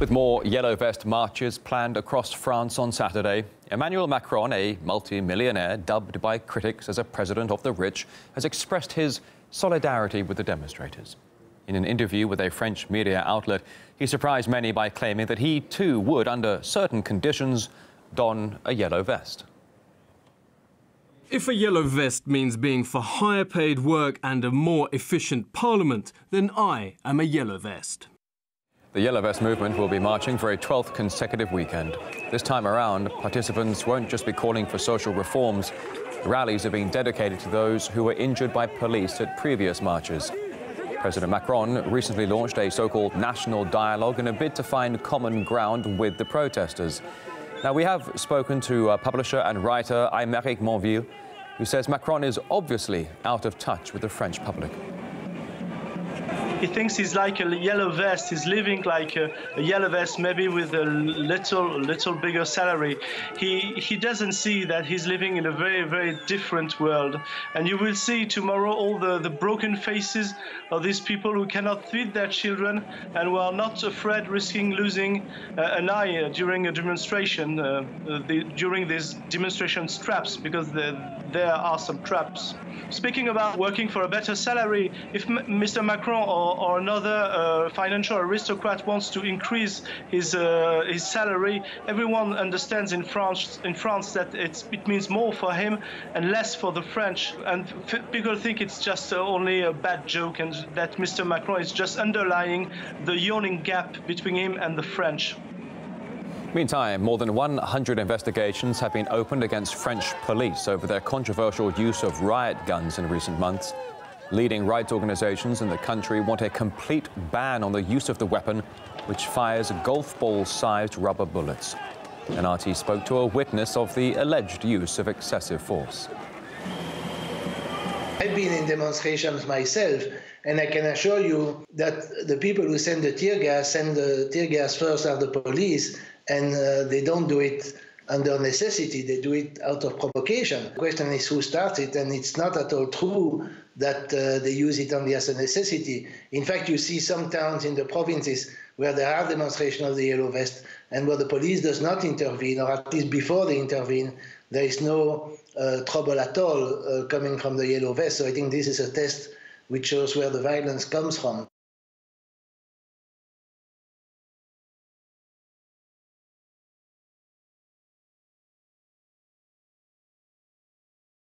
With more yellow vest marches planned across France on Saturday, Emmanuel Macron, a multi-millionaire dubbed by critics as a president of the rich, has expressed his solidarity with the demonstrators. In an interview with a French media outlet, he surprised many by claiming that he too would, under certain conditions, don a yellow vest. If a yellow vest means being for higher paid work and a more efficient parliament, then I am a yellow vest. The Yellow Vest movement will be marching for a 12th consecutive weekend. This time around, participants won't just be calling for social reforms. The rallies have been dedicated to those who were injured by police at previous marches. President Macron recently launched a so-called national dialogue in a bid to find common ground with the protesters. Now, we have spoken to publisher and writer Emmanuel Macron, who says Macron is obviously out of touch with the French public. He thinks he's like a yellow vest. He's living like a yellow vest, maybe with a little bigger salary. He doesn't see that he's living in a very, very different world. And you will see tomorrow all the broken faces of these people who cannot feed their children and who are not afraid risking losing an eye during a demonstration, during these demonstration traps, because there are some traps. Speaking about working for a better salary, if Mr. Macron or another financial aristocrat wants to increase his salary, everyone understands in France that it means more for him and less for the French. And people think it's just only a bad joke and that Mr. Macron is just underlying the yawning gap between him and the French. Meantime, more than 100 investigations have been opened against French police over their controversial use of riot guns in recent months. Leading rights organizations in the country want a complete ban on the use of the weapon, which fires golf ball-sized rubber bullets. An RT spoke to a witness of the alleged use of excessive force. I've been in demonstrations myself, and I can assure you that the people who send the tear gas first are the police, and they don't do it under necessity, they do it out of provocation. The question is who started, and it's not at all true that they use it only as a necessity. In fact, you see some towns in the provinces where there are demonstrations of the yellow vest and where the police does not intervene, or at least before they intervene, there is no trouble at all coming from the yellow vest. So I think this is a test which shows where the violence comes from.